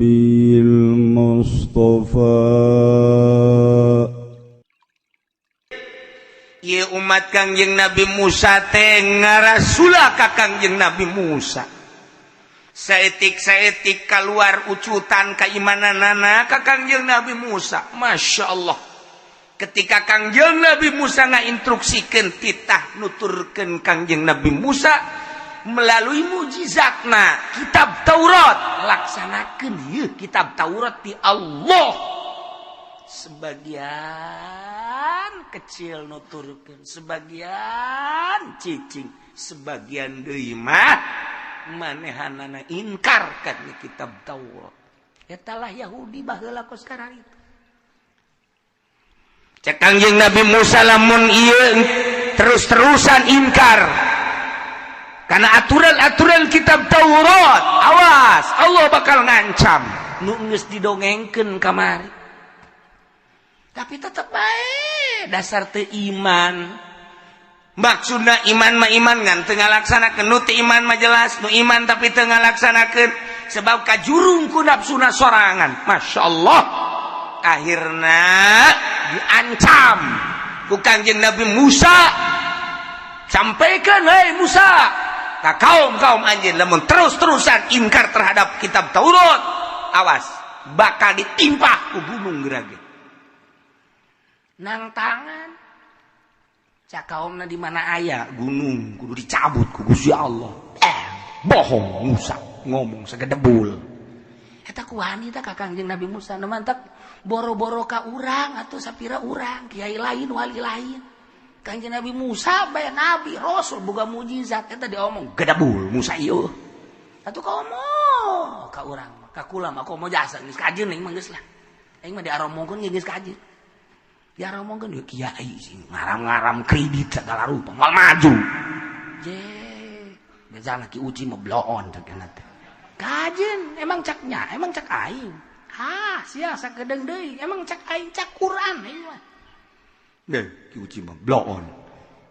nabiyil mustafa. Ieu umat Kangjeng Nabi Musa teh ngarasula ka Kangjeng Nabi Musa. Saetik keluar ucutan keimananana ka Kangjeng Nabi Musa. Masya Allah. Ketika Kangjeng Nabi Musa ngainstruksikeun titah nuturkeun Kangjeng Nabi Musa melalui mujizatna kitab Taurat, laksanakeun ieu kitab Taurat di Allah. Sebagian kecil nuturkeun, sebagian cicing, sebagian deui mah manehanana ingkar kana kitab Taurat. Eta lah Yahudi baheula kos sekarang itu. Cek Kangjeng Nabi Musa lamun ieu terus-terusan ingkar karena aturan-aturan kitab Taurat, awas Allah bakal ngancam nu geus didongengkeun kamari. Tapi tetep bae dasar teu iman. Maksudna iman mah iman ngan teu ngalaksanakeun, nu teu iman mah jelas nu iman tapi teu ngalaksanakeun sebab kajurung ku nafsuna sorangan. Masyaallah. Akhirna diancam ku Kangjeng Nabi Musa. Sampaikan hei Musa ka kaum anjeun lamun terus-terusan ingkar terhadap kitab Taurat, awas bakal ditimpa ku gunung gerage. Nang tangan cak kaumna di mana aya gunung kudu dicabut ku Gusti Allah. Bohong Musa ngomong sagedebul. Eta ku wanita ka Kangjeng Nabi Musa nu mantak boro-boro ka urang atuh sapira urang kiai lain wali lain. Kangjeng Nabi Musa bae nabi rasul boga mujizat eta diomong gedebul Musa ieu. Atuh ka omong ka urang ka kula mah komo jasa geus kajeun ning mah geus lah. Aing mah diaromongkeun geus kajeun. Diaromongkeun yeuh kiai ngaram-ngaram kredit segala rupa moal maju. Je bezana ki uci mah bloon tegana teh. Kajeun emang caknya, emang cak aing. Sia sakedeung deui, emang cak aing cak Quran aing mah. Deh, ki uci mah bloon.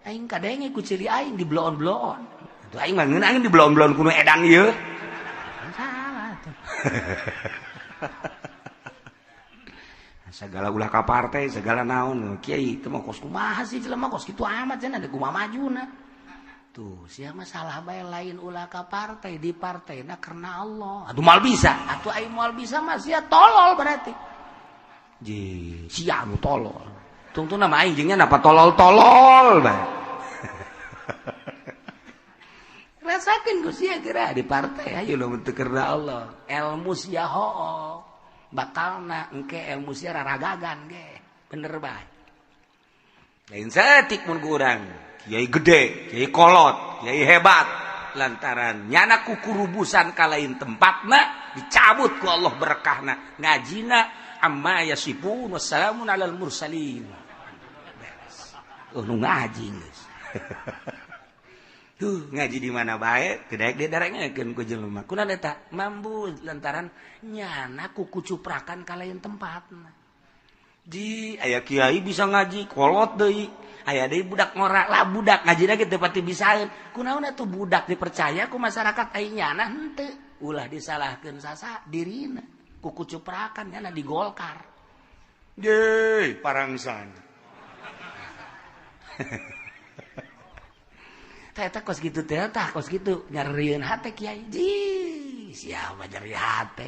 Aing kadenge ku ciri aing di bloon-bloon. Tuh aing mah ngeunang di bloon-bloon kuno edan ieu. Salah tuh. Segala ulah ka partai, segala naon kiai teu mah kos kumaha sih jelema kos kitu amat cenah ada kumaha majuna. Tuh, sia mah salah bae lain ulah ka partai, di partaina karena Allah. Atuh moal bisa, atuh aing moal bisa mah sia tolol berarti. Je, sia nu tolol. Tungtung nama aing jeung nya napa tolol-tolol bae. Rasakeun ku sia geura di partai ayo lamun teu karena Allah. Ilmu sia hoo. Batalna engke ilmu sia raragagan ge. Bener bae. Lain saeutik mun ku urang. Kiai gede, kiai kolot, kiai hebat lantaran nyana kukurubusan ka lain tempatna dicabut ku Allah berkahna ngajina amma yasifun wassalamun alal mursalin. Nu ngaji geus. Tuh ngaji di mana bae teu daek didarengekeun ku jelema. Kunaon eta? Mambu lantaran nyana kukucuprakan ka lain tempatna. Di aya kiai bisa ngaji kolot deui. Aya deui budak ngora lah budak ngajina ge teu pati bisaeun. Kunaon atuh budak dipercaya ku masyarakat aing nyana henteu. Ulah disalahkeun sasa dirina. Kukucuprakan nyana di Golkar. Ye, parangsan. Eta kos kitu teh tah kos kitu nyarieun hate kiai. Ji, siapa nyari hate.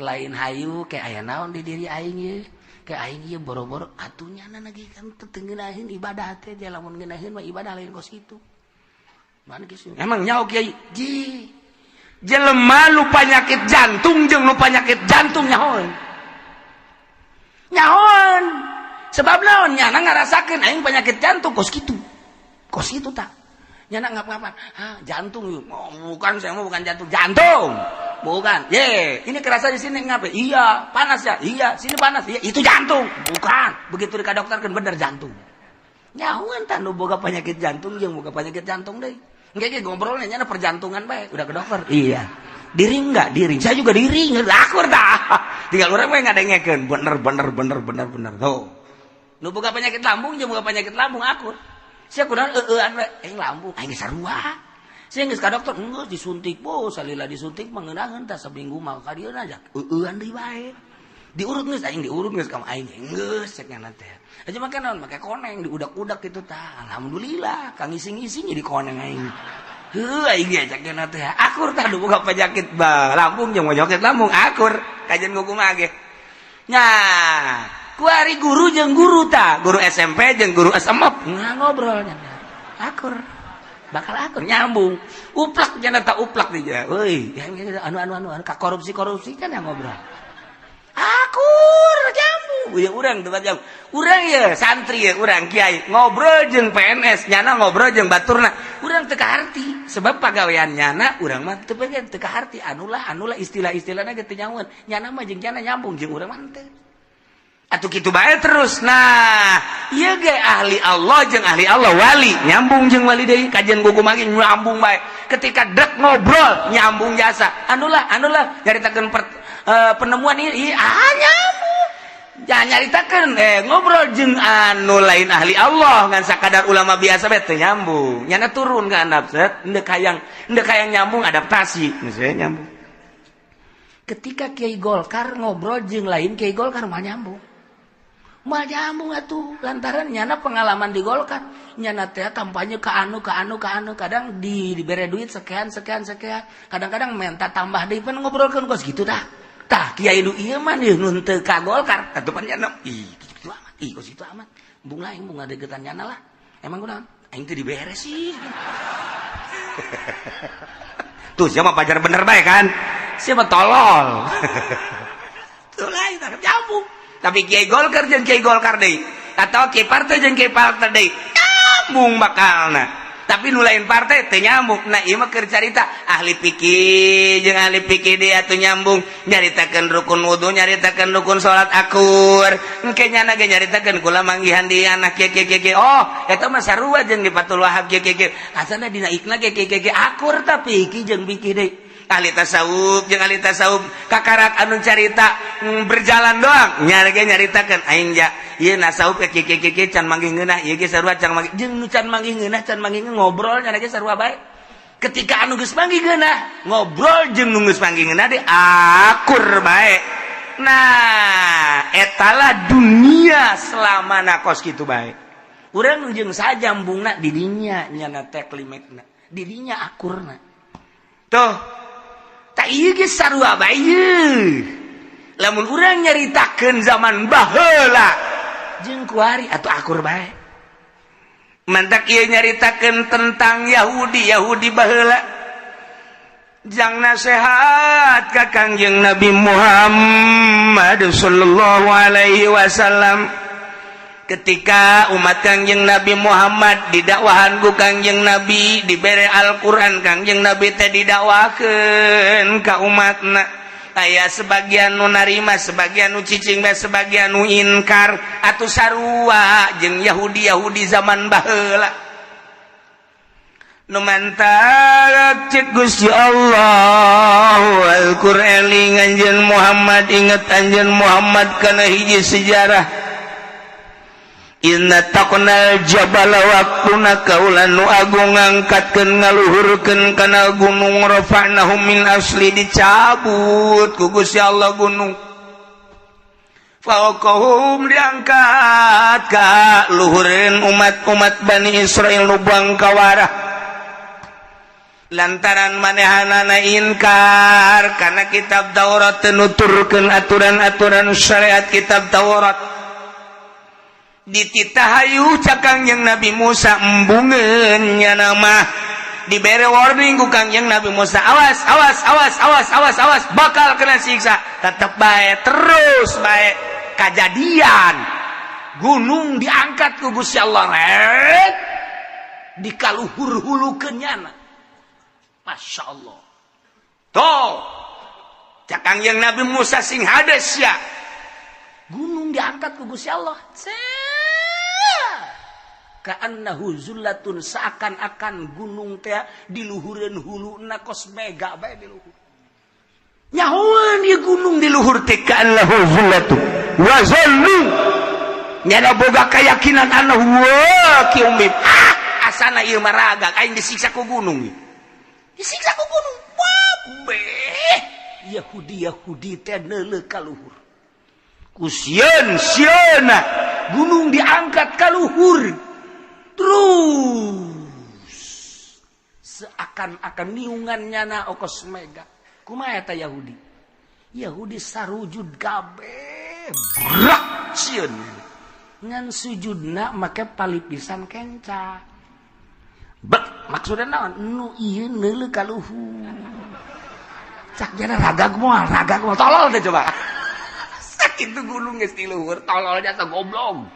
Lain hayu ke aya naon di diri aing ye. Ke aing ieu boro-boro atunya lagi kan teu ngeunaheun ibadah teh dia lamun ngeunaheun mah ibadah lain kos kitu. Mana kieu? Emang nyaho kiai? Ji. Jelema nu panyakit jantung jeung nu panyakit jantung nyahoeun. Nyahoeun. Sebab naon nyana ngarasakeun aing panyakit jantung kos kitu. Kos kitu tah. Nyana ngap-ngapan. Jantung yuk. Oh, bukan saya mah bukan jantung. Jantung. Bukan. Ini kerasa di sini ngapain? Iya, panas ya. Iya, sini panas. Iya, itu jantung. Bukan. Begitu di dokter kan bener jantung. Nyahuan tah nu boga penyakit jantung jeung boga penyakit jantung deui. Engke ngobrolnya nyana perjantungan bae, udah ke dokter. Iya. Diring enggak? Diring. Saya juga diring. Akur dah. Tinggal urang mah ngadengekeun. Bener. Tuh. Nu boga penyakit lambung jeung boga penyakit lambung akur. Sia kunaon eueuan we? Aing lambung. Aing sarua. Sehingga ka dokter geus disuntik bos, salila disuntik mengeunangeun tah seminggu mah ka dieu aja. Eueuan deui bae. Diurut geus aing diurut geus ka aing geus cek nya teh. Aja make naon make koneng diudak-udak kitu tah. Alhamdulillah ka ngising-ngising di koneng aing. Heuh aing ge cek nya teh. Akur tah boga penyakit lambung jeung penyakit lambung akur kajen kumaha ge. Nah, ku ari guru jeung guru tah, guru SMP jeung guru SMA ngobrol nya. Akur. Bakal akur nyambung. Uplak nya tak uplak dia. Euy, anu ka korupsi kan yang ngobrol. Akur nyambung. Ya urang teu jam. Urang ya santri ya urang kiai ngobrol jeung PNS nyana ngobrol jeung baturna. Urang teu kaharti sebab pagawean nyana urang mah teu pengen teu kaharti anulah istilah-istilahna ge teu nyaun. Nyana mah jeung nyana nyambung jeung urang mah teu. Atuh kitu bae terus. Nah, ieu ge ahli Allah jeung ahli Allah wali nyambung jeung wali deui kajian gugum lagi nyambung bae. Ketika dek ngobrol nyambung jasa. Anulah nyaritakeun penemuan ieu nyambung. Jangan nyaritakeun ngobrol jeung anu lain ahli Allah ngan sakadar ulama biasa bae teu nyambung. Nyana turun ka handap set endeu hayang nyambung adaptasi. Geus nyambung. Ketika Kiai Golkar ngobrol jeung lain Kiai Golkar mah nyambung. Mah nyambung atuh lantaran nyana pengalaman di Golkar nyana teh kampanye ke anu kadang dibere duit sekian kadang-kadang minta tambah deui pan ngobrolkeun kos gitu tah kiai nu ieu mah nun teu ka Golkar atuh pan nyana kitu amat kos itu amat bung lain bung ngadegetan nyana lah emang kunaon aing teu dibere sih tuh siapa pajar bener bae kan siapa tolol tuh lain nyambung. Tapi Kiai Golkar jeung Kiai Golkar deui atau Kiai partai jeung Kiai partai deui nyambung bakalna. Tapi nu lain partai teu nyambung. Nah ieu mah keur carita ahli fikih jeung ahli fikih deui atuh nyambung nyaritakeun rukun wudu, nyaritakeun rukun salat akur. Engke nyana ge nyaritakeun kula manggihan di anak kieu. Oh, eta mah sarua jeung di Fathul Wahab kieu. Asalna dina ikna ge akur tapi fikih jeung fikih deui. Ahli tasawuf jeung ahli tasawuf kakarak anu carita berjalan doang nyaritakeun aing ja ieu tasawuf ke kieu can manggih ngeunah ieu ge sarua can manggih jeung nu can manggih ngobrol nya ge sarua bae ketika anu geus manggih ngeunah ngobrol jeung nu geus manggih ngeunah de akur bae. Nah etalah dunia selamana kos kitu bae urang nu jeung sajambungna di dinya nyana teh klimakna di dinya akurna tuh tak iya ge sarua bae lamun urang nyaritakeun zaman baheula jeung kuari atuh akur bae mantak ieu nyaritakeun tentang Yahudi baheula jang nasihat ka Kangjeng Nabi Muhammad sallallahu alaihi wasallam ketika umat Kangjeng Nabi Muhammad didakwahan ku Kangjeng Nabi dibere Al-Qur'an Kangjeng Nabi teh didakwakeun ka umatna aya sebagian nu narima sebagian nu cicing bae sebagian nu inkar atuh sarua jeung Yahudi zaman baheula nu mantap cek Gusti Allah Al-Qur'an anjeun Muhammad inget anjeun Muhammad kana hiji sejarah inna taqnal jabala waqtuna kaulan nu agung ngangkatkeun ngaluhurkeun kana gunung rafa'nahu min asli dicabut ku Gusti Allah gunung faqahum diangkat ka luhureun umat Bani Israil nu bangkawarah lantaran manehanana inkar kana kitab Taurat nuturkeun aturan-aturan syariat kitab Taurat dititahayu Kangjeng Nabi Musa embungeun nya nama dibere warning ku Kangjeng Nabi Musa awas bakal kena siksa tetep bae terus bae kajadian gunung diangkat ku Gusti Allah dikaluhur-hulukeun nyana masyaallah toh Kangjeng Nabi Musa sing hades ya gunung diangkat ku Gusti Allah ka'annahu zullatun seakan-akan gunung teh diluhureun huluna kos mega bae di luhur nyahoan ieu gunung di luhur teh ka'annahu zullatun wa zallu nyana boga kayakinan annahu waqi'um asana ieu mah raga aing disiksa ku gunung disiksa ku gunung. Babe, Yahudi teh neuleuh ka luhur. Ku sieun-sieunna gunung diangkat ka luhur. Terus seakan-akan niungannya na okos mega. Kumaha eta Yahudi? Yahudi sarujud kabeh. Brak sieun. Ngan sujudna make palipisan kenca. Bek maksudna naon? Nu ieu neuleuh ka luhur. Cak jana ragag moal tolol teh coba. Sakitu gunung geus di luhur, tololnya teh goblok.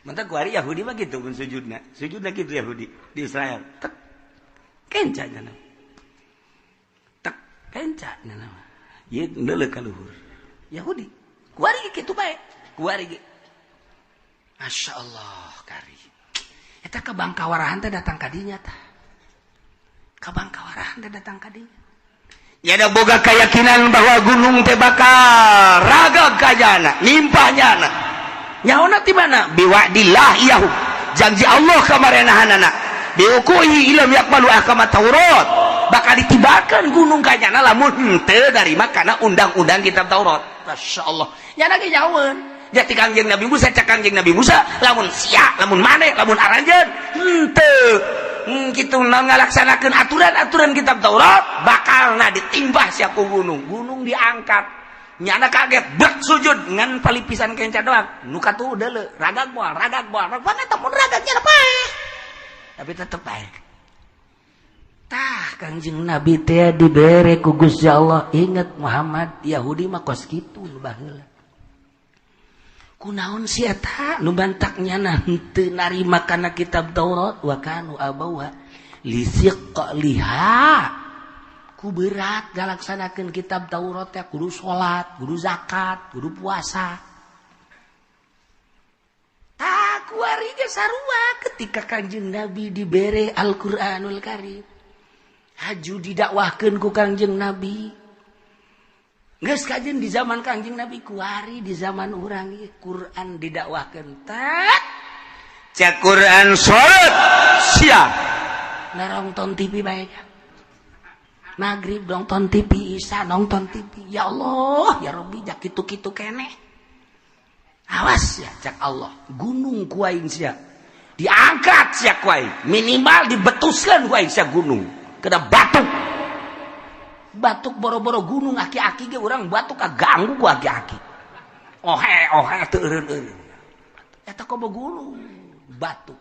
Mantap ku hari Yahudi mah gitu mun sujudna. Sujudna gitu Yahudi di Israel. Tek kenca cenah. Tek kenca cenah. Ieu neuleuh ka luhur. Yahudi. Ku hari kitu bae. Ku hari ge. Masyaallah kari. Eta kabangkawarahan teh datang ka dinya tah. Kabangkawarahan teh datang ka dinya. Ya ada boga keyakinan bahwa gunung teh bakal ragag kajana, limpahnyana. Nyaona ti mana? Biwa'dillah iyahu. Janji Allah ka marenahanana. Biukuhi ilam yakmalu ahkama Taurat. Bakal ditibakan gunung kajana lamun henteu narima kana undang-undang kitab Taurat. Masyaallah. Nyana ge nyaweun. Jati Kangjeng Nabi Musa, cak Kangjeng Nabi Musa, lamun sia, lamun maneh, lamun aranjeun, henteu. Kitu naon ngalaksanakeun aturan-aturan kitab Taurat, bakalna ditimbah sia ku gunung. Gunung diangkat. Nyana kaget, bek sujud ngan palipisan kenca doang. Nu katu deuleu, ragag moal. Mana teh mun ragagnya pae. Tapi tetep bae. Tah Kangjeng Nabi teh dibere ku Gusti Allah. Ingat Muhammad, Yahudi mah kos kitu nu baheula. Kunaon si eta nu bantaknya henteu narima kana kitab Taurat wa kanu abawa lisiqliha ku berat galaksanakeun kitab Taurat teh kudu salat, kudu zakat, kudu puasa. Tah ku ari ge sarua ketika Kanjeng Nabi dibere Al-Qur'anul Karim. Haju didakwahkeun ku Kanjeng Nabi. Geus kajeun di zaman Kanjeng Nabi kuari di zaman urang ieu Quran didakwahkeun tak cak Quran salat sia nonton TV bae magrib nonton TV isya nonton TV ya Allah ya Rabbi jak kitu-kitu keneh awas ya cak Allah gunung ku aing sia diangkat sia ku aing minimal dibetuskeun ku aing sia gunung kada batuk boro-boro gunung aki-aki ge urang batuk kaganggu ku aki-aki. Ohe teu eureun-eureun. Eta kobo gunung batuk.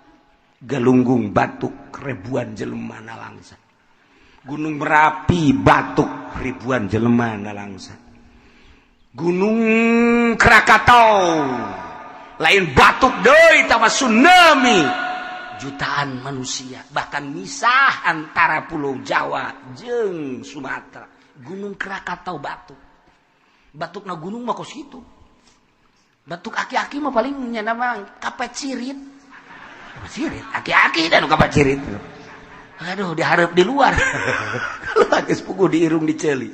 Galunggung batuk ribuan jelema nalangsa. Gunung Merapi batuk ribuan jelema nalangsa. Gunung Krakatau lain batuk deui tama tsunami. Jutaan manusia bahkan misah antara Pulau Jawa jeung Sumatera. Gunung Krakatau batuk na gunung mah kos kitu. Batuk aki-aki mah paling nyana mah kapecirit. Kapecirit aki-aki dan kapecirit. Aduh dihareup di luar. Kalau geus puguh diirung diceuli.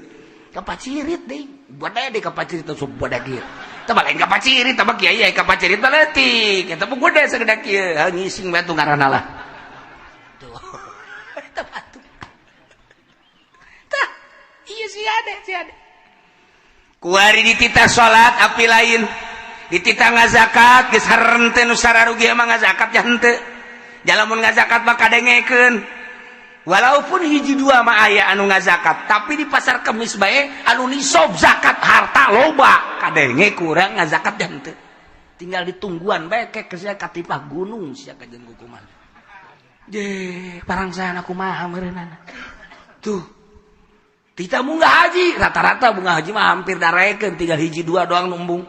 Kapacirit deui. Buat deui kapacirit sok budak ieu. Teu lain kapacirit tah kiai aya kapacirit teh leutik. Eta puguh deui sagedak ieu. Ngising batu ngaranna lah. Tuh. Eta batu. Tah, ieu si ade. Kuari ditita salat api lain. Ditita ngazakat geus harente nu sararugi mah ngazakat ya henteu. Jalamun ngazakat mah kadengekeun. Walaupun hiji dua mah aya anu ngazakat, tapi di pasar Kemis bae anu nisab zakat harta loba kadenge kurang ngazakat ya henteu. Tinggal ditungguan bae ke sia katipah gunung sia kajeun kukuman. Je, parangsana kumaha meureunana. Tuh. Tita munggah haji, rata-rata munggah haji mah hampir daraekeun tinggal hiji dua doang numbung.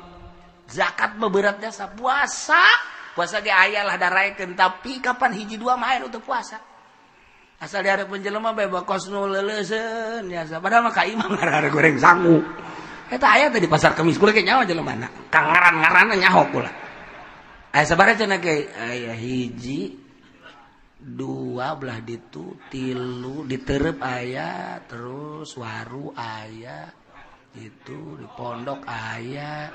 Zakat mah berat jasa puasa. Puasa ge aya lah daraekeun, tapi kapan hiji dua mah aya untuk puasa. Asal dihareupeun jelema bae bakos nu leuleuseun ya padahal mah ka imam ngaran goreng sangu. Eta aya teh di pasar Kemis kula ge nyawa jelemana. Kang ngaran-ngaranna nyaho kula. Aya sabaraha cenah ge aya hiji dua belah ditu tilu diterep aya terus waru aya itu di pondok aya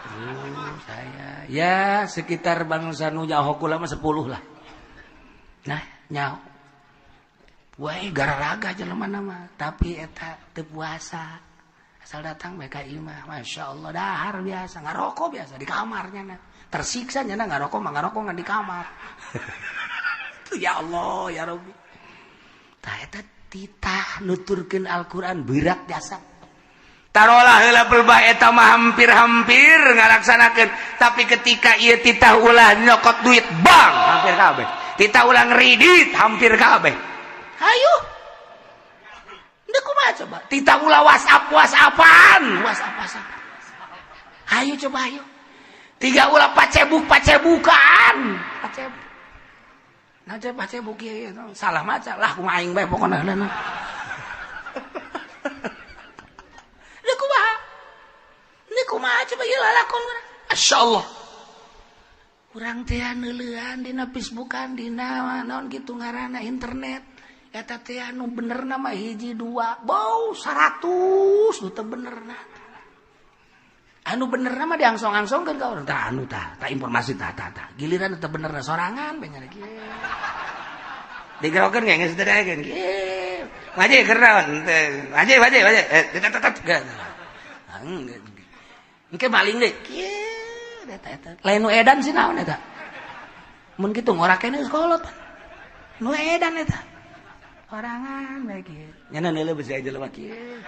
terus aya ya sekitar bangsa nu nyaho kula mah 10 lah. Nah nyaho Wah, gara-raga jelema nama, tapi eta teu puasa. Asal datang bae ka imah, Masya Allah dahar biasa, ngarokok biasa di kamarnya na. Tersiksa nya ngarokok mah ngarokok ngan di kamar. Ya Allah, ya Rabbi. Tah eta titah nuturkeun Al-Qur'an berat jasa. Tarolah heula pelbah eta mah hampir-hampir ngalaksanakeun, tapi ketika ieu titah ulah nyokot duit bang hampir kabeh. Titah ulah ngridit hampir kabeh. Ayo. Ndak kumaha coba? Titah ulah WhatsApp-an. Ayo coba ayo. Tiga ulah pacebukan. Nah coba pacebuk ieu salah maca lah kumaha aing bae pokona heula. Ndak kumaha? Ndak kumaha coba ieu lalakon urang. Masyaallah. Urang teh neuleuan dina Facebookan dina naon kitu ngaranna internet. Eta teh anu benerna mah 1 2 bau 100 nu teu benerna. Anu benerna mah diangsong-angsongkeun ka urang. Tah anu tah informasi tah. Giliran teu benerna sorangan bener kieu. Digerokeun ge geus teu daekeun kieu. Ngaji keur naon? Ngaji. Tetet. Engke maling deui. Kieu eta. Lain nu edan sih naon eta? Mun kitu ngorakeun geus kolot. Nu edan eta. Orangan bae kieu. Nyana neuleuh beusi jelema kieu.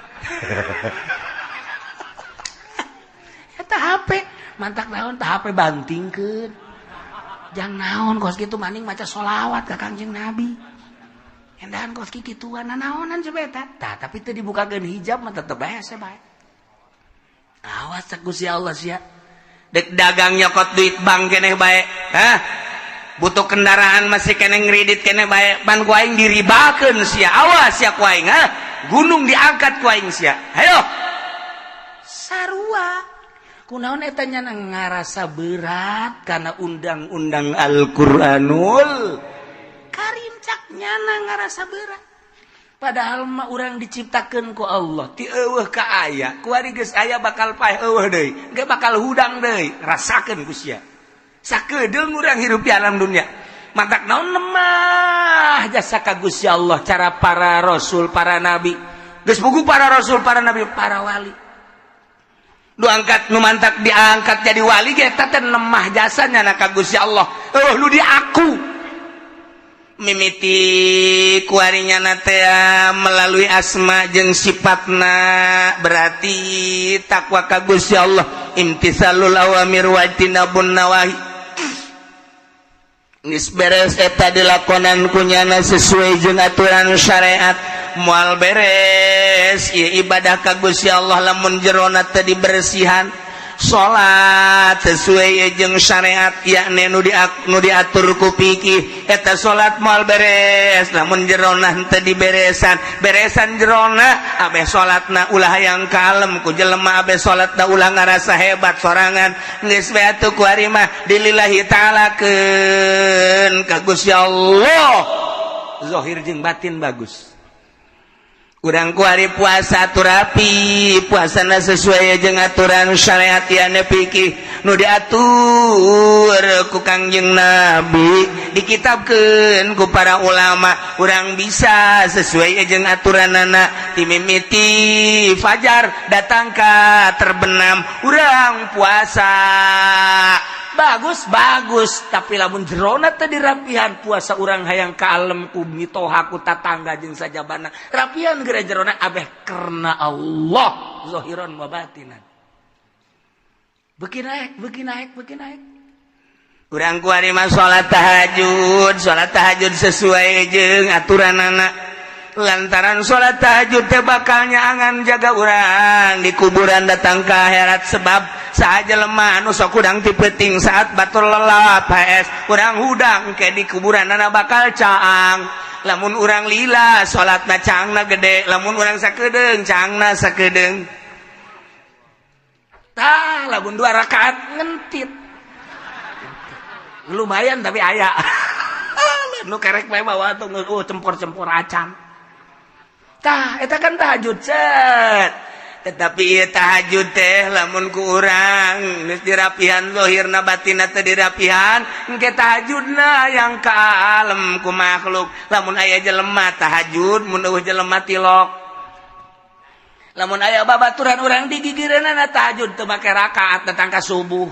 Eta HP, mantak naon tah HP bantingkeun. Jang naon kos kitu maning maca sholawat ka Kangjeng Nabi. Endahan kos kituan naonan coba eta. Tah tapi teu dibukakeun hijab mah tetep bae. Awas cek Gusti Allah sia. Dek dagang nyokot duit bank keneh bae. Hah? Butuh kendaraan masih kena ngredit kena bae ban ku aing diribakeun sia. Awas sia ku aing ha. Gunung diangkat ku aing sia. Hayo. Sarua. Kunaon eta nya ngarasa berat kana undang-undang Al-Qur'anul Karim cak nya ngarasa berat. Padahal mah urang diciptakeun ku Allah ti eueuh ka aya. Ku ari geus aya bakal paeh eueuh deui. Ge bakal hudang deui. Rasakeun ku sia. Sakedeung urang hirup di alam dunia. Matak naon lemah jasa ka Gusti Allah cara para rasul, para nabi. Geus puguh para rasul, para nabi, para wali. Nu angkat nu mantak diangkat jadi wali ge eta teh lemah jasanya na ka Gusti Allah. Nu di aku. Mimiti kuarinya na teh melalui asma jeung sifatna berarti takwa ka Gusti Allah. Imtisalul awamir wa tinabun nawahi. Geus beres eta dilakonan kunyana sesuai jeung aturan syariat moal beres ieu ibadah ka Gusti Allah lamun jerona teu dibersihan salat sesuai jeung syariat yakni nu diatur ku fikih eta salat moal beres lamun jerona teu diberesan beresan jerona abeh salatna ulah hayang kalem ku jelema abeh salatna ulah ngarasa hebat sorangan geus bae atuh ku ari mah dilillahi ta'ala keun ka Gusti Allah zahir jeung batin bagus. Urang kuari puasa turapi puasana sesuai jeung aturan syariat yana fikih nu diatur ku Kangjeng Nabi dikitabkeun ku para ulama urang bisa sesuai jeung aturanana ti mimiti fajar datang ka terbenam urang puasa bagus tapi lamun jerona teh dirapihan puasa urang hayang kalem ku mitoha ku tatangga jeung sajabana rapihan geura jerona abeh karena Allah zahiran wa batinan beuki naik urang ku ari mah salat tahajud sesuai jeung aturanana lantaran salat tahajud teh bakal nyaangan jaga urang di kuburan datang ke akhirat sebab saja lemah anu sok udang ti peuting saat batur lelap paes urang hudang ke di kuburan ana bakal caang lamun urang lila salatna caangna gede lamun urang sakedeung caangna sakedeung tah lamun 2 rakaat ngentit lumayan tapi aya nu kerek bae bawa tuh cempor-cempor acan. Tah, eta kan tahajud cet. tetapi ieu tahajud teh lamun ku urang geus dirapihan zahirna batinna teh dirapihan engke tahajudna yang kalem ku makhluk. Lamun aya jelema tahajud mun eueuh jelema tilok, lamun aya babaturan urang di gigireunana tahajud teu make rakaat datang ka subuh.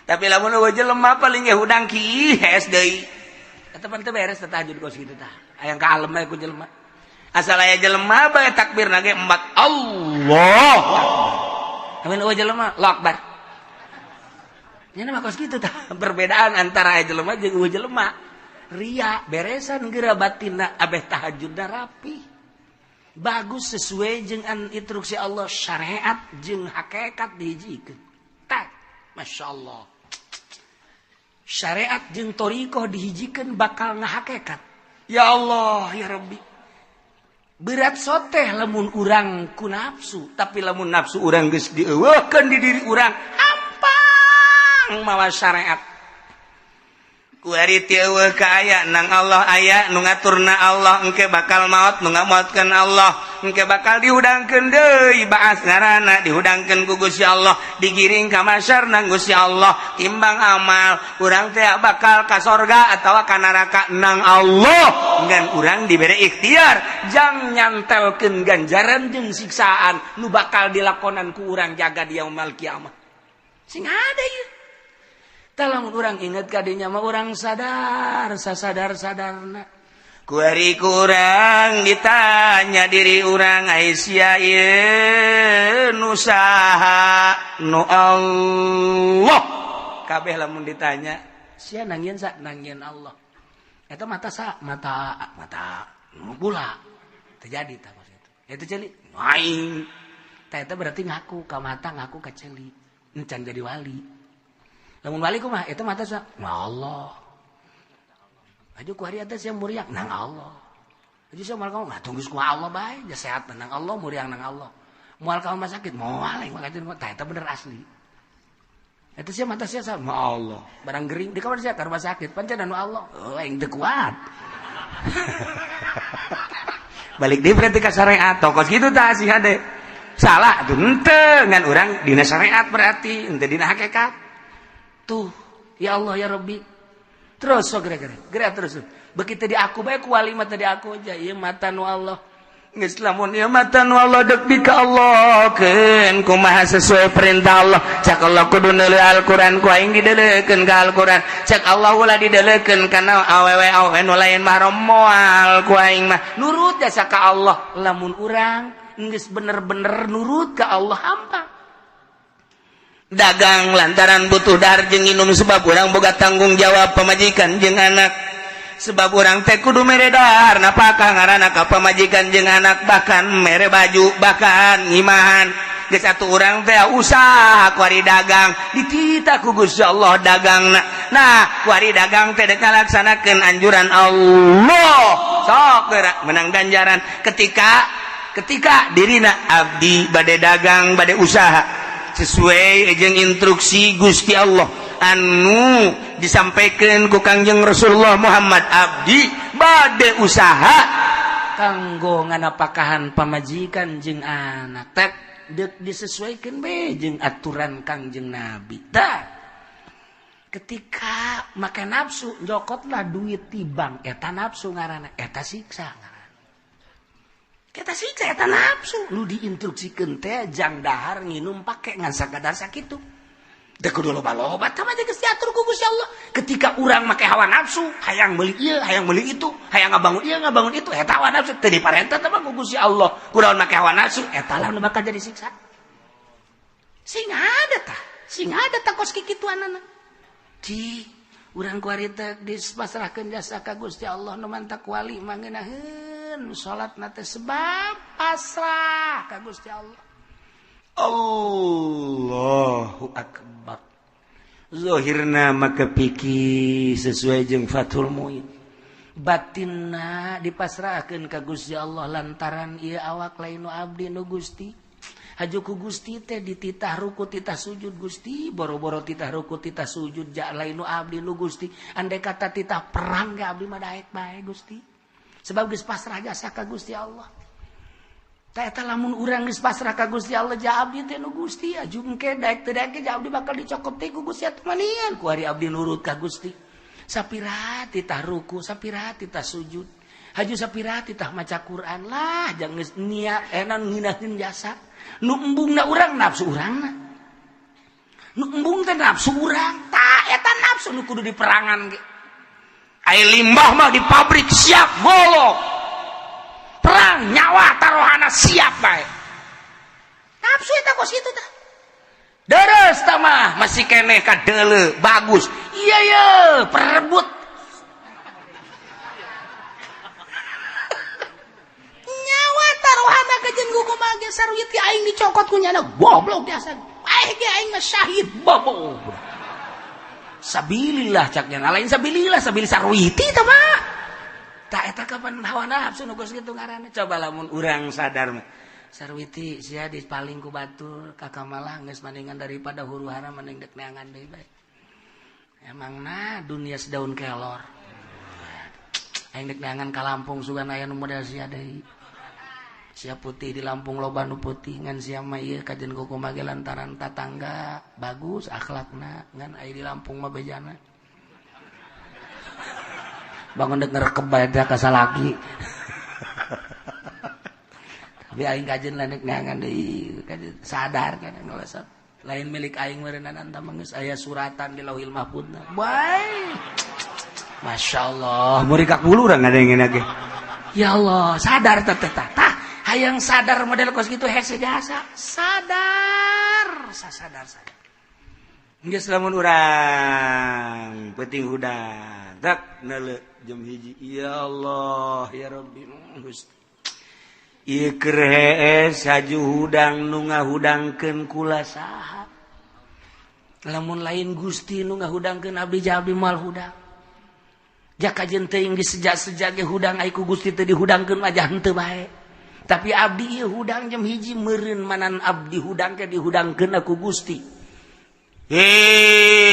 Tapi lamun eueuh jelema paling ge hudang ki hees deui. Eta pan teu beres tahajud kos kitu tah. Aya kalem aya ku jelema. Asal aya jelema bae takbirna ge embat Allah. Amin eueuh jelema Allahu Akbar. Nya mah kos kitu tah. Perbedaan antara aya jelema jeung eueuh jelema. Ria beresan geura batinna abeh tahajudna rapi. Bagus sesuai jeung instruksi Allah, syariat jeung hakikat dihijikeun. Tah, masyaallah. Syariat jeung thariqah dihijikeun bakal ngahakikat. Ya Allah, ya Rabbi. Berat soteh lamun urang ku nafsu, tapi lamun nafsu urang geus dieuweuhkeun di diri urang, hampang mawa syariat. Ku ari teu eueuh ka aya nang Allah aya nu ngaturna Allah, engke bakal maot nu ngamaotkeun Allah, engke bakal dihudangkeun deui baas ngaranna dihudangkeun ku Gusti Allah, digiring ka masyar nang Gusti Allah, timbang amal urang teh bakal ka sorga atawa ka neraka nang Allah. Ngan urang dibere ikhtiar jang nyantelkeun ganjaran jeung siksaan nu bakal dilakonan ku urang jaga di yaumul kiamah. Sing ada ieu. Tah lamun urang inget ka dinya mah urang sadar sasadar-sadarna. Ku ari kurang ditanya diri urang Aisyah ieu nu saha nu Allah. Kabeh lamun ditanya sia nangieun sa nangieun Allah. Eta mata sa mata nu pula terjadi tah maksud itu. Eta ceuli aing. Tah eta berarti ngaku ka mata ngaku ka ceuli. Encan jadi wali. Lamun wali kumaha eta mata sa Allah. Aju ku hari atas yang muriang nang Allah. Aju sia moal kamu tunggu ku Allah bae, ja sehat nang Allah, muriang nang Allah. Moal kamu mah sakit, moal aing mah tah eta bener asli. Eta sia mata sia sa Allah. Barang gering di kamar sia ka rumah sakit, pancen anu Allah. Oh aing teu kuat. Balik deui berarti ka syariat, tokos kitu tah sih hade. Salah tuh henteu ngan urang dina syariat berarti henteu dina hakikat. Tuh, ya Allah ya Rabbi. Terus so gerak terus. Begitu di aku bae ku wali mata di aku aja. Ieu mata nu Allah. Geus lamun ieu mata nu Allah dek di ka Allah keun kumaha sesuai perintah Allah. Cak Allah kudu neuleuh Al-Qur'an ku aing dideuleukeun ka Al-Qur'an. Cak Allah ulah dideuleukeun kana awewe nu lain mah moal ku aing mah. Nurut jasa ka Allah. Lamun urang geus bener-bener nurut ka Allah hampang. Dagang lantaran butuh dahar jeung nginum sebab urang boga tanggung jawab pamajikan jeung anak. Sebab urang teh kudu mere dahar napakah ngaranna ka pamajikan jeung anak, bahkan mere baju, bahkan ngimahan. Geus atuh urang teh usaha ku ari dagang ditita ku Gusti Allah dagangna. Nah, ku ari dagang teh dek ngalaksanakeun anjuran Allah. Sok geura menang ganjaran ketika dirina abdi bade dagang bade usaha sesuai jeung instruksi Gusti Allah anu disampaikan ku Kangjeng Rasulullah Muhammad, abdi bade usaha kanggo nganapakahan pamajikan jeung anak teh deuk disesuaikeun bae jeung aturan Kangjeng Nabi. Tah ketika make nafsu njokotlah duit tibang eta nafsu ngaranna eta siksa ngaranna. Kita siksa eta nafsu lu diinstruksikeun teh jang dahar nginum pake ngan sakadar sakitu. Da kudu loba-loba tah mah geus diatur ku Gusti Allah. Ketika urang make hawa nafsu, hayang meuli ieu, hayang meuli itu, hayang ngabangun ieu, ngabangun itu, eta hawa nafsu teu diparentah teh mah ku Gusti Allah. Kunaon make hawa nafsu, eta lah nu bakal jadi siksa. Sing ada tah kos kikituanana. Di urang ku ari teh dipasrahkeun jasa ka Gusti Allah nu mantak wali mangeunaheun salatna teh sebab pasrah ka Gusti Allah. Allahu akbar. Zahirna maka piki sesuai jeung Fathul Muin. Batinna dipasrahkeun ka Gusti Allah lantaran ieu awak lain nu abdi nu Gusti. Haju ku Gusti teh dititah ruku titah sujud Gusti, boro-boro titah ruku titah sujud ja lain nu abdi nu Gusti. Andai kata titah perang ge abdi mah daek bae Gusti. Sebab geus pasrah jasa ka Gusti Allah. Eta lamun urang geus pasrah ka Gusti Allah ja abdi teh nu Gusti ajungke daek teu daek ja abdi bakal dicokot teh ku Gusti atuh ku ari abdi nurut ka Gusti. Sapiraha titah ruku, sapiraha titah sujud. Haju sapiraha titah maca Quran lah jang geus niat enan nginahin jasa. Nu embungna urang nafsu urangna. Nu embung teh nafsu urang, tah eta nafsu nu kudu diperangan ge. Ai limbah mah di pabrik siap golok. Perang nyawa taruhana siap bae. Nafsu eta kos kitu tah. Deres tah mah masih keneh kadeuleu bagus. Iya ye perebut. Nyawa taruhana kejeun kumaha ge sarwiti aing dicokot ku nyana goblok biasa. Aing ge aing mah syahid bobo. Sabilillah caknya lain sabilillah sabili sarwiti tah mah. Tak eta kapan hawa nafsu nu geus kitu ngaranna coba lamun urang sadar mah sarwiti sia dipaling ku batur kakamalah geus mandingan daripada huru-hara mending dek neangan deui bae emangna dunia sedaun kelor aing dek neangan ka Lampung sugan aya nu model sia deui sia putih di Lampung loba nu putih ngan sia mah ieu kajen kumaha ge lantaran tatangga bagus akhlakna ngan aya di Lampung mah bejana bangun dek ngerekep bae teh ka salaki. Tapi aing kajeun lain neangan deui, kajeun sadar kana ngelesot. Lain milik aing meureunana tah geus aya suratan di Lauhil Mahfuzna. Bae. Masyaallah, muri ka kulu urang ngadengeuna ge. Ya Allah, sadar teh tah. Tah, hayang sadar model kos kitu hese jasa. Sadar, sasadar. Geus lamun urang penting hudang. Tak neuleuh jam hiji ya Allah ya Rabbi Gusti ieu keur hees haju hudang nu ngahudangkeun kula saha lamun lain Gusti nu ngahudangkeun abdi ja abdi moal hudang jak kajeun teuing di sejak-sejak ge hudang ai ku Gusti teu dihudangkeun mah jah henteu bae tapi abdi ieu hudang jam hiji meureun manan abdi hudang ke dihudangkeun ku Gusti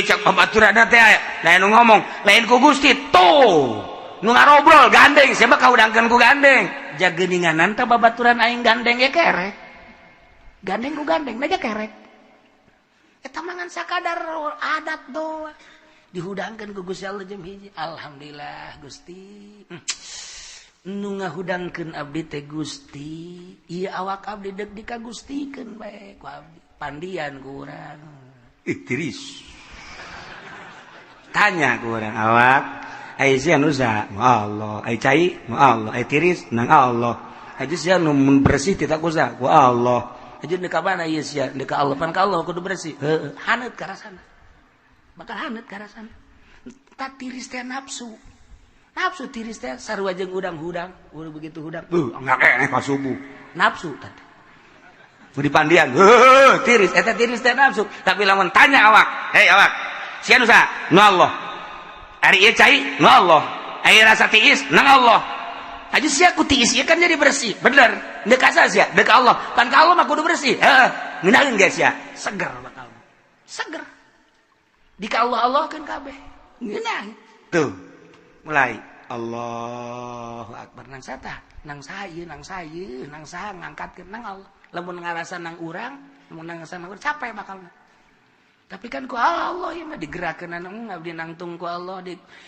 cak babaturan teh lain nu ngomong lain ku Gusti tuh nu ngarobrol gandeng siapa kahudangkeun ku gandeng jageuninganan teh babaturan aing gandeng ge kerek gandeng ku gandeng na kerek eta mangan sakadar adat doa dihudangkeun ku Gusti Allah jam hiji alhamdulillah Gusti nu ngahudangkeun abdi teh Gusti ieu awak abdi deuk dikagustikeun bae ku abdi pandian ku urang tiris tanya ku urang awak ai sia nu sa Allah ai cai Allah ai tiris nang Allah aja sia nu bersih ti ku sa ku Allah aja deuk ka mana ieu sia deuk ka Allah pan ka Allah kudu bersih heueuh haneut ka rasana bakal haneut ka rasana tak tiris teh nafsu tiris teh sarua jeung udang-udang udah begitu hudang enggak keneh ka subuh nafsu tadi di pandian, tiris, eta tiris teh nafsu. Tapi lamun tanya awak, hei awak, sia nu saha? Nu Allah. Ari ieu cai, nu Allah. Ari rasa tiis, nang Allah. Aja sia ku tiis ieu kan jadi bersih, bener. Deuk ka sia, deuk ka Allah. Kan ka Allah mah kudu bersih. Heeh, ngeunaheun ge sia, seger bakal. Seger. Di ka Allah kan kabeh. Ngeunaheun. Tuh. Mulai Allahu Akbar nang satah, nang saha ngangkatkeun nang Allah. Lamun ngarasa nang urang, lamun ngarasa nang urang capek bakalna. Tapi kan ku Allah ieu mah digerakkeun nang abdi nangtung ku Allah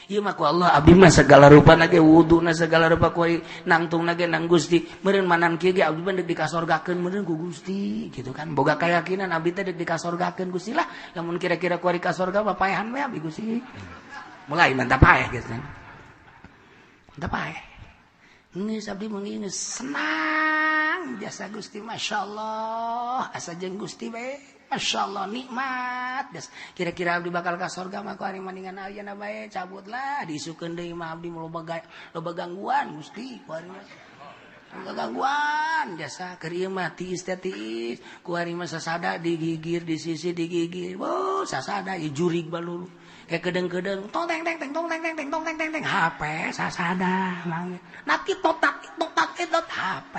ieu mah ku Allah abdi mah segala rupana ge wuduna segala rupa ku nangtungna ge nang Gusti. Meureun manan kieu ge abdi mah deuk dikasorgakeun meureun ku Gusti gitu kan. Boga kayakinan abdi teh deuk dikasorgakeun Gusti lah. Lamun kira-kira ku ari ka sorga mah paehan we abdi Gusti. Mulai mantap paeh geus kan. Mantap paeh. Geus abdi meungi senang jasa Gusti masyaallah asa jeung Gusti bae masyaallah nikmat des kira-kira abdi bakal ka sorga mah ku ari mandingan ayeuna bae cabut lah diisukeun deui mah abdi loba gangguan Gusti ku ari mah gangguan jasa keur ieu mah tiis teh tiis ku ari mah sasada digigir di sisi digigir sasada ieu jurig balulu kayak kedeng-kedeng tong teng teng tong teng teng tong teng teng HP sasada mangga naki totak HP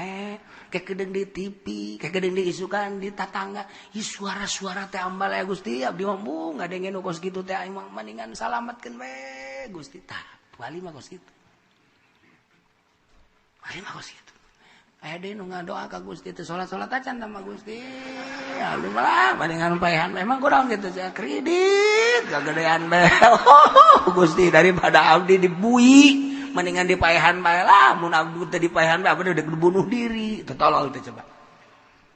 kayak kedeng di TV kayak kedeng diisukan di tatangga ih suara-suara teh ambal ya Gusti abdi mah ngadengeun kos kitu teh aing mah mendingan salametkeun we Gusti tah bali mah kos kitu bali mah kos kitu aya deui nu ngadoa ka Gusti teh salat-salat acan sama Gusti. Ya lumalah bandingan paehan memang kurang gitu kredit kagedean bae. Gusti daripada abdi dibui mendingan dipaehan bae lah mun abdi teh dipaehan bae abdi udah bunuh diri. Teu tolol teh coba.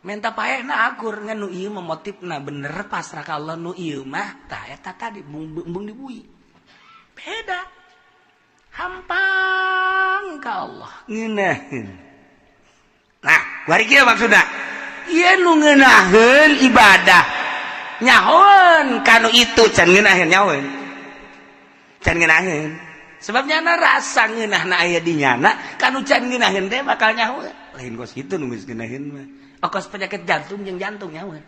Menta paehna akur ngan nu ieu mah motifna bener pasrah ka Allah nu ieu mah tah eta tadi bung dibui. Beda. Hampang ka Allah ngeunaheun. Nah, bari kieu maksudna. Ieu nu ngeunaheun ibadah. Nyahoan kanu itu can ngeunaheun nyahoan. Can ngeunaheun. Sebab nyana rasa ngeunahna aya di nyana kanu can ngeunaheun teh bakal nyahoan. Lain kos kitu nu geus ngeunaheun mah. Kos penyakit jantung jeung jantung nyahoan.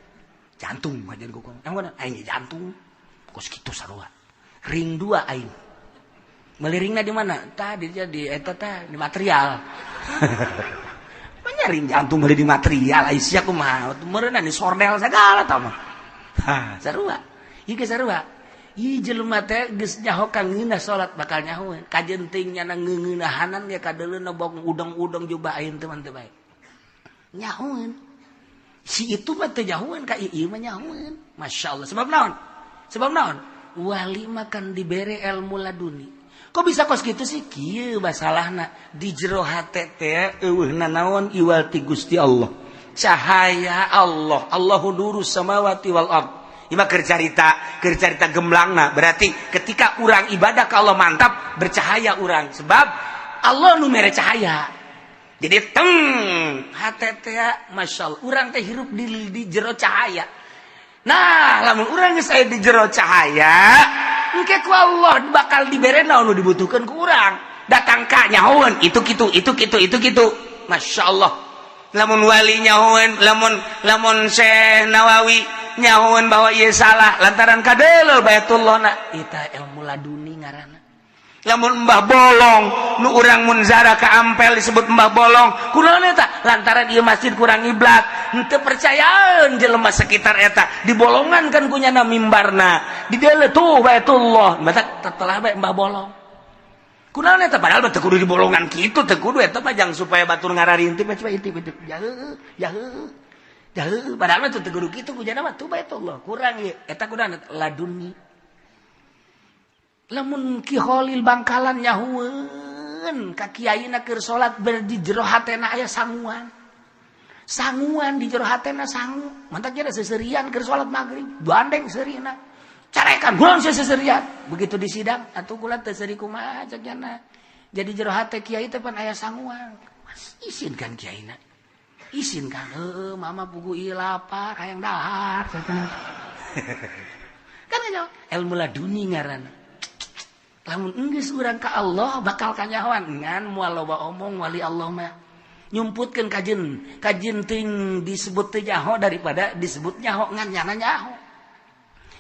Jantung majan kuku. Nyahoan aing jantung. Kos kitu sarua. Ring 2 aing. Meliringna di mana? Tadi di eta teh di material. Ring jantung meuli di material ai sia kumaha. Meureunna di sordel segala tah mah. Ha, sarua. Ieu ge sarua. Ieu jelema teh geus nyaho ka ngeunah salat bakal nyahoeun. Kajenting nyana ngeuneunahanan ge kadeuleuna bong udang-udang juba ayeun teh mah teu bae. Nyahoeun. Si itu mah teu nyahoeun ka ieu mah nyahoeun. Masyaallah. Sebab naon? Sebab naon? Wali mah kan dibere ilmu laduni. Kok bisa kos gitu sih? Kieu masalahna di jero hate teh eueuhna naon iwal ti Gusti Allah. Cahaya Allah. Allahu nurus samawati wal ard. Ima keur carita gemblangna. Berarti ketika urang ibadah ka Allah mantap bercahaya urang sebab Allah nu mere cahaya. Jadi hate teh masyaallah urang teh hirup di jero cahaya. Nah, lamun urang geus aya di jero cahaya, engke ku Allah bakal dibere naon nu dibutuhkeun ku urang. Datang ka nyahoeun itu kitu. Masyaallah. Lamun wali nyahoeun, lamun Syekh Nawawi nyahoeun bahwa ieu salah lantaran kadeuleu Baitullahna, eta ilmu laduni ngaranna. Lamun Mbah Bolong nu urang mun zara ka Ampel disebut Mbah Bolong, kunaon eta? Lantaran ieu masjid kurang iblat, henteu percayaan jelema sekitar eta, dibolongan kan kunyana mimbarna. Di dieu tuh Baitullah, mata telah bae Mbah Bolong. Kunaon eta? Padahal teu kudu dibolongan kitu, teu kudu eta mah jang supaya batur ngararintip coba intip. Jaheuh. Padahal teu kudu kitu kunyana mah tuh Baitullah. Kurang ieu, eta kunaon laduni. Lamun Ki Khalil Bangkalan nyahueun ka kiaina keur salat di jero hatena aya sanguan. Sanguan di jero hatena sangu. Mantap jadi seserian keur salat magrib, bandeng serina. Carekan gulang seserian. Begitu di sidang atuh kula teu seuri kumaha cenah. Jadi jero hate kiai teh pan aya sanguan. Mas izinkan kiaina. Izinkan heueuh mama pugu ieu lapar hayang dahar cenah. Kan ilmu laduni ngaranna. Lamun enggeus urang ka Allah bakal kanyahoan ngan moal loba omong wali Allah mah nyumputkeun kajen ting disebut teh nyaho daripada disebut nyaho ngan nyana nyaho.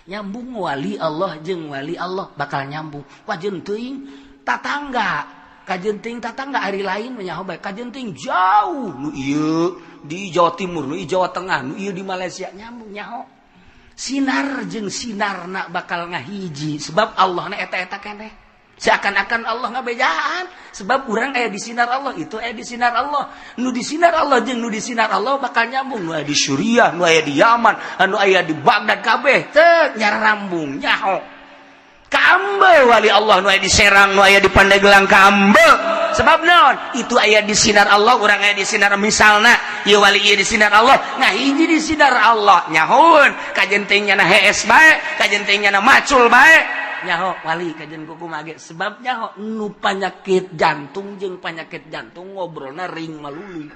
Nyambung wali Allah jeung wali Allah bakal nyambung. Kajen teuing tatangga, kajen ting tatangga ari lain menyaho bae. Kajen ting jauh nu ieu di Jawa Timur, nu ieu Jawa Tengah, nu ieu di Malaysia nyambung nyaho. Sinar jeung sinarna bakal ngahiji sebab Allahna eta-eta keneh. Seakan-akan Allah ngabejaan sebab urang aya di sinar Allah, itu aya di sinar Allah. Nu di sinar Allah jeung nu di sinar Allah bakal nyambung. Nu aya di Suriah, nu aya di Yaman, anu aya di Baghdad kabeh teu nyarambung nyaho. Kaambe wali Allah nu aya di Serang, nu aya di Pandeglang kaambe. Sebab naon? Itu aya di sinar Allah, urang aya di sinar misalna, ieu wali ieu di sinar Allah, nah hiji di sinar Allah nyahoeun, kajen teh nyana hees bae, kajen teh nyana macul bae. Nyaho wali kajen kuku mage sebab nyaho nu panyakit jantung jeung panyakit jantung ngobrolna ring malulu.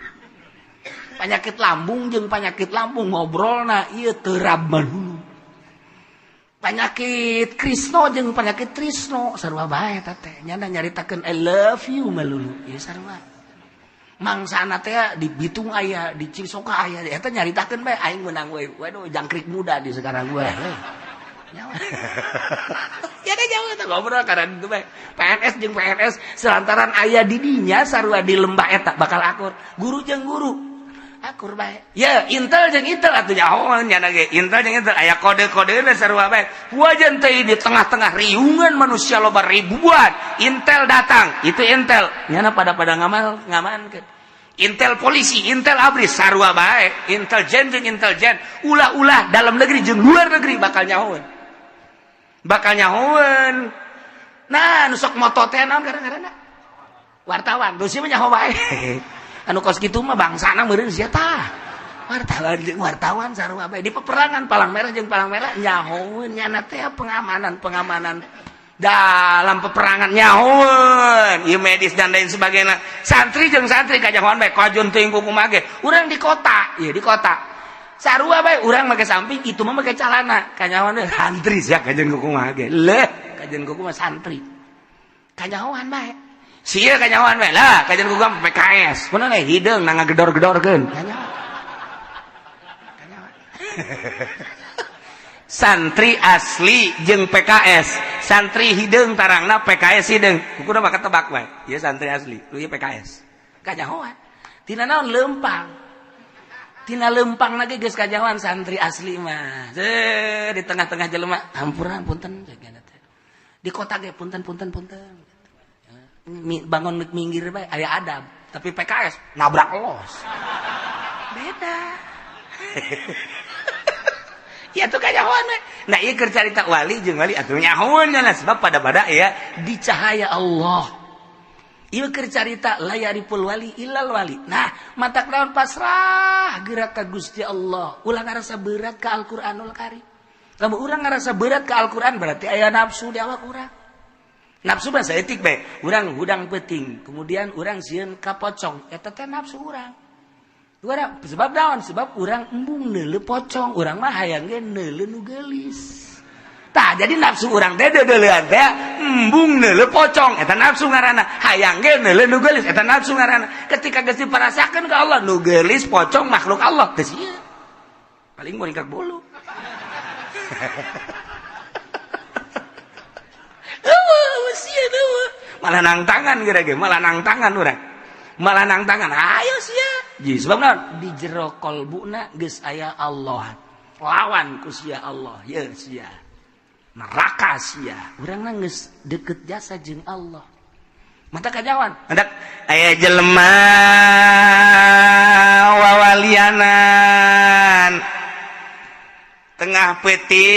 Panyakit lambung jeung panyakit lambung ngobrolna ieu teu rab malulu. Panyakit Krisno jeung panyakit Trisno sarua bae eta teh nyana nyaritakeun I love you malulu ieu sarua. Mangsana teh di Bitung aya, di Cisoka aya eta nyaritakeun bae aing meunang we. Waduh jangkrik muda di sekarang gue. Ya deh jauh eta ngobrol karena itu bae. PNS jeung PNS selantaran aya di dinya sarua di lembah eta bakal akur. Guru jeung guru akur bae. Ya, Intel jeung Intel atuh nyahoan nya ge. Intel jeung Intel aya kode-kodena sarua bae. Wajan teh di tengah-tengah riungan manusia loba ribuan. Intel datang, itu Intel. Nyana pada ngamankeun. Intel polisi, Intel abri, sarua bae, intelijen jeung intelijen, ulah-ulah dalam negeri jeung luar negeri bakal nyahoeun. Bakal nyahoeun. Nah, nu sok moto teh naon gara-garana? Wartawan, terus mah nyaho bae. Anu kos kitu mah bangsana meureun sia tah. Wartawan sarua bae di peperangan Palang Merah jeung Palang Merah nyahoeun nyana teh pengamanan dalam peperangan nyahoeun ieu medis dan lain sebagainya. Santri jeung santri kajahoan bae kajun teuing kuku mage urang di kota sarua bae urang make samping itu mah make calana kajahoan bae santri sia kajeun kuku mage leh kajeun kuku mah santri kajahoan bae sia kajahoan bae lah kajeun kuku mah PKS kunaon hideung na ngagedor-gedorkeun kajahoan santri asli jeung PKS santri hideung tarangna PKS hideung kukuda mah ketebak bae ieu santri asli ieu PKS kajahoan tina naon leumpang tina leumpang lagi geus kajahoan santri asli mah di tengah-tengah jelema hampuran punten di kota ge punten bangun minggir bae aya adab tapi PKS nabrak los beda ya tuh kajahoan we. Nah ieu keur carita wali jeung wali atuh nyahoeun nya sebab pada ya di cahaya Allah. Ieu keur carita layaripul wali illal wali. Nah, matak naon pasrah gerak ka Gusti Allah. Ulah ngarasa berat ka Al-Qur'anul Karim. Lamun urang ngarasa berat ka Al-Qur'an berarti aya nafsu di awak urang. Nafsu mah saeutik bae. Urang hudang peuting, kemudian urang sieun ka pocong, eta teh nafsu urang. Sebab daon sebab urang embung neuleuh pocong urang mah hayang ge neuleuh nu geulis tah jadi nafsu urang teh deuleuhan teh embung neuleuh pocong eta nafsu ngaranna hayang ge neuleuh nu geulis eta nafsu ngaranna ketika geus diparasakeun ka Allah nu geulis pocong makhluk Allah teh sia paling mau ingkak bulu malah nang tangan geura ge malah nang tangan urang malah nang tangan ayo sia ji sebab naon di jero kolbuna geus aya Allah lawan ku sia Allah ye sia neraka sia urang geus deukeut jasa jeung Allah mata kajawan hendak aya jelema wawalianan tengah peuting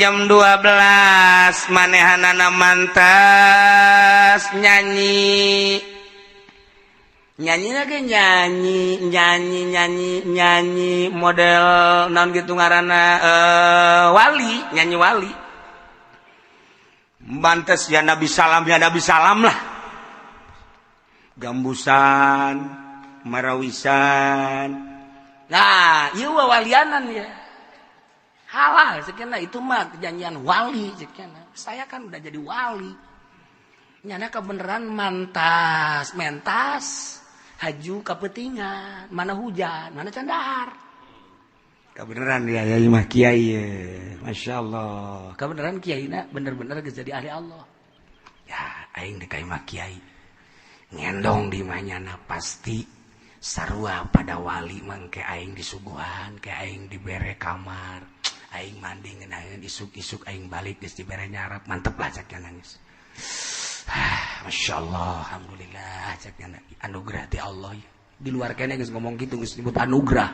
jam 12 manehanana mantas nyanyi lagi nyanyi model naon gitu ngaranna wali nyanyi wali bantes ya Nabi salam lah gambusan marawisan nah ieu wawalianan ya halal sekian itu mah janjian wali sekian saya kan udah jadi wali nyana kebeneran mentas haju kapetingan mana hujan mana candahar kebeneran ya mah kiai Masya Allah kebeneran kiaina bener-bener geus jadi ahli Allah ya aing dekai mah kiai ngendong di manyana pasti sarua pada wali mangke aing disuguhan ke aing dibere kamar aing mandi ngeunaheun isuk-isuk aing balik geus dibere nyarap mantep lah cek nangis Masya Allah, alhamdulillah, ceknya anugerah ti Allah. Di luar kene geus ngomong gitu geus disebut anugerah.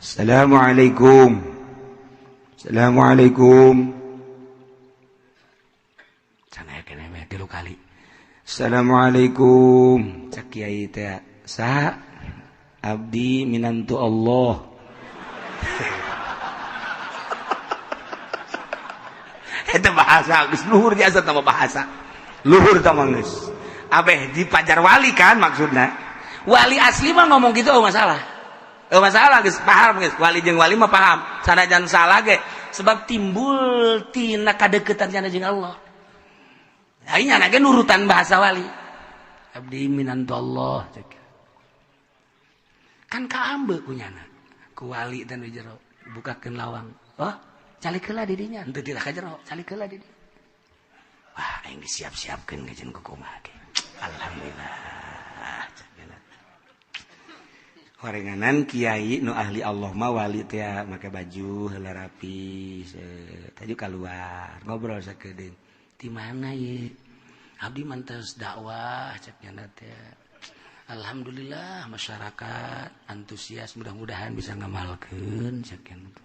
Assalamualaikum. Assalamualaikum. Sana kene mah 3 kali. Assalamualaikum. Cek kiai teh saha? Abdi minantu Allah. Eta bahasa geus luhur jasa tama bahasa. Luhur tamangus abeh di pajar wali kan maksudnya wali asli mah ngomong gitu masalah geus paham geus wali jeung wali mah paham sanajan salah ge sebab timbul tina kadeuketan cenah jeung Allah aing nya ge nurutan bahasa wali abdi minantu Allah kan kaambe kunyana ku wali dan di jero bukakeun lawang calikeun lah di dinya henteu tidak ka jero calikeun lah di dinya wah, yang disiap-siapkan ngajen kumaha ge. Alhamdulillah. Horenganan kiai nu ahli Allah mah wali teh make baju heula rapi, tadi keluar ngobrol sakedeung. Di mana ye? abdi mantes dakwah cek nyana teh. Alhamdulillah masyarakat antusias mudah-mudahan bisa ngamalkeun cek nya.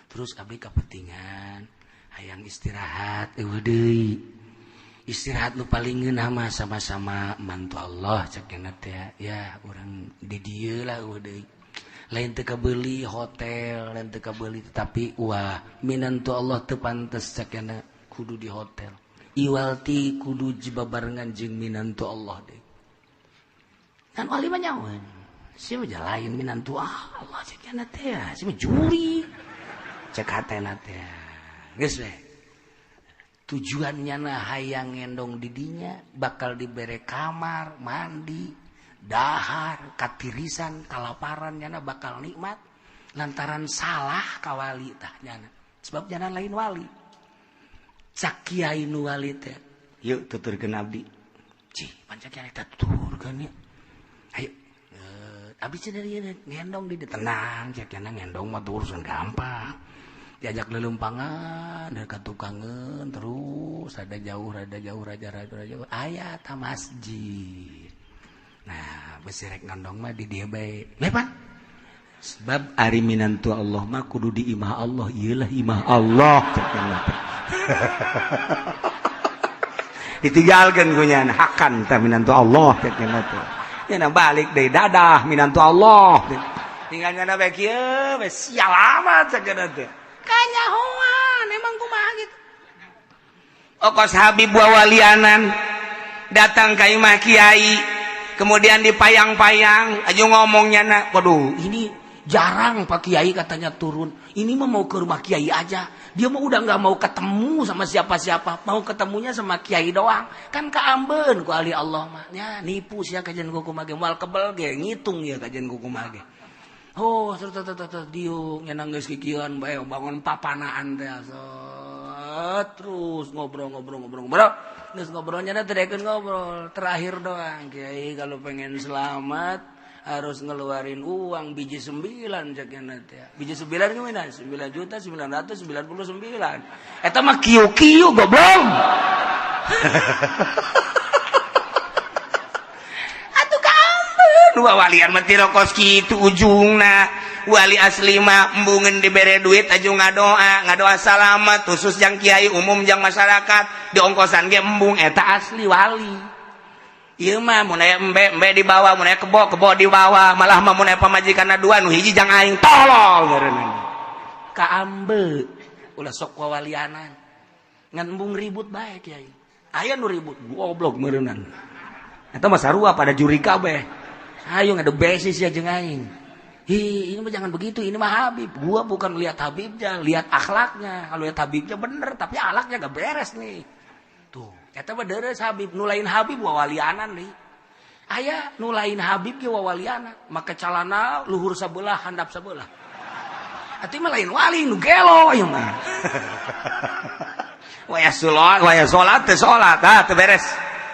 Terus abdi kapentingan hayang istirahat deui. Istirahat nu paling ngeunah mah sama-sama mantu Allah cek nya teh. Ya urang di dieu lah deui. Lain teu kabeuli hotel, lain teu kabeuli tapi wah minantu Allah teu pantes cek nya kudu di hotel. Iwalti kudu jibabarengan jeung minantu Allah deui. Kan wali mah nyawan. Sia mah lain minantu Allah cek nya teh. Sia mah juri. Cek hatena teh. Geus we. Tujuannya na hayang ngendong didinya bakal dibere kamar, mandi, dahar, katirisan, kalaparan nyana bakal nikmat lantaran salah ka wali tah nyana. Sebab nyana lain wali. Cak kiai nu wali teh. Yeuh tuturkeun abdi. Cih, pancak kiai teh tuturkeun ya. Ayo. Abdi cenah ngendong di tenang, cek nyana ngendong mah urusan gampang. Diajak lelempangan, dari katukangan terus rada jauh aya ta masjid. Nah, besi rek ngandong mah di dieu bae. Lepan. Sebab ari minantu Allah mah kudu di imah Allah, ieulah imah Allah. Ditinggalkeun ku nya hakan ta minantu Allah cenah teh. Nya balik deui dadah minantu Allah. Tinggal nya bae kieu, bae sial amat cenah teh. Kanyahoan emang kumaha gitu. Okos Habib wawalianan datang ka imah kiai, kemudian dipayang-payang, aja ngomongnya nak, waduh ini jarang Pak Kiai katanya turun. Ini mah mau ke rumah Kiai aja. Dia mah udah nggak mau ketemu sama siapa-siapa, mau ketemunya sama Kiai doang. Kan kaambeun ku ahli Allah mah. Ya nipu sia kajian kukumage, moal kebel ge ngitung ya kajian kukumage. Oh, diung nyenang geus kikieuan bae bangun papanaan teh. Terus ngobrol. Geus ngobrolnya teh dekeun ngobrol. Terakhir doang, Kiai kalau pengen selamat harus ngeluarin uang biji 9 jakena teh. Biji 9 gimana? 9.999. Eta mah kieu-kieu goblok. Dua walian mah tirokos kitu ujungna wali asli mah embungeun dibere duit aju ngadoa salamet khusus jang kiai umum jang masyarakat diongkosan ge embung eta asli wali. Ieu mah mun aya embe di bawah, mun aya kebo di bawah, malah mah mun aya pamajikanna dua nu hiji jang aing tolol ngeureunna. Kaambe ulah sok wawalianan ngan embung ribut bae kiai. Aya nu ribut goblok meureunna. Eta mah sarua pada juri kabeh. Ayo ngadu besis ya jeung aing. Ini mah jangan begitu, ini mah Habib. Gua bukan lihat Habibnya, lihat akhlaknya. Kalau lihat Habibnya bener, tapi akhlaknya gak beres nih. Tuh, eta mah deres Habib, nulain Habib wawalianan nih. Aya nulain Habib ge wawalianan, make calana luhur sabelah, handap sabelah. Ati mah lain wali nu gelo ieu mah. Waya salat teu salat, teu beres.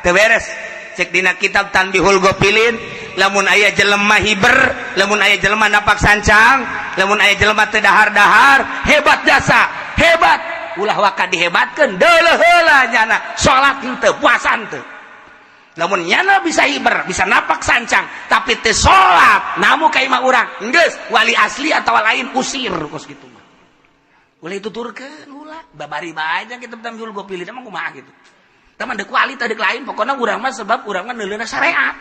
Teu beres. Cek dina kitab Tanbihul Ghafilin, lamun aya jelema hiber, lamun aya jelema napak sancang, lamun aya jelema teu dahar-dahar, hebat jasa, hebat. Ulah waka dihebatkeun, deuleuh heula nyana, salat henteu, puasa henteu. Lamun nyana bisa hiber, bisa napak sancang, tapi teu salat, namu ka imah urang, geus wali asli atau lain usir kos kitu mah. Ulah dituturkeun ulah, babari bae aja kitab Tanbihul Ghafilin emang kumaha gitu. Teman dek kualitas dek lain pokoknya urang mah sebab urang mah neuleuna syariat.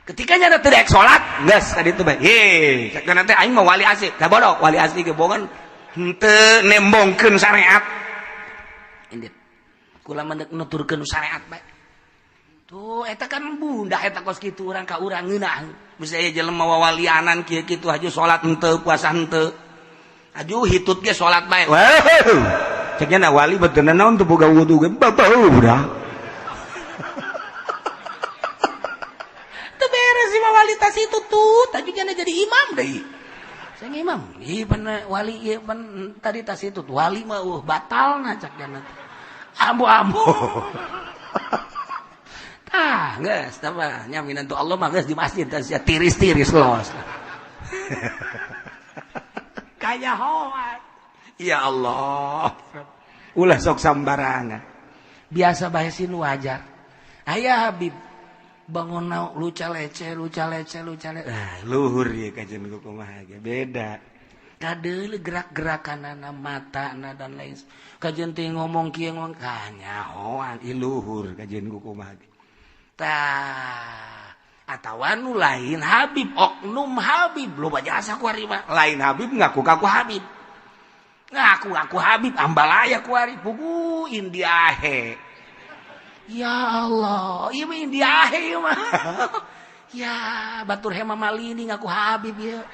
Ketika nya teu daek salat, geus ka ditu bae. He, cek nanti aing mah wali asli. Da bodoh, wali asli ge bogan henteu nembongkeun syariat. Indit. Kula mendek nuturkeun syariat bae. Tuh eta kan bundah eta kos kitu urang ka urang ngeunah. Bisa aya jelema wawalianan kieu kitu haju salat henteu, puasa henteu. Aju hitut ge salat bae. Wow. Ceknya nak wali betul naon tuh boga wudu ge babau udah. Teu beres si wali tas itu tuh, tapi kan jadi imam deui. Saya imam, ieu pan wali ieu pan tadi tas itu tuh wali mah batalna cak jana. Ambo-ambo. Tah, geus tah mah nya minantu Allah mah geus di masjid tah sia tiris-tiris los. Kaya hoat. Ya Allah, ulah sok sambarangan. Biasa bae sih nu wajar. Ayah Habib bangun luca lece luhur ya kajian kumaha beda kadele gerak-gerakan mata dan lain kajian teh ngomong kieu ngomong kanyahoan iluhur kajian kumaha tah atawa nu lain Habib oknum Habib loba jasa kuari mah lain Habib ngaku-ngaku Habib ngaku Habib ambalaya kuari pugu indiahe. Ya Allah, iya mah India mah. Ya, batur hema malini ngaku Habib ya.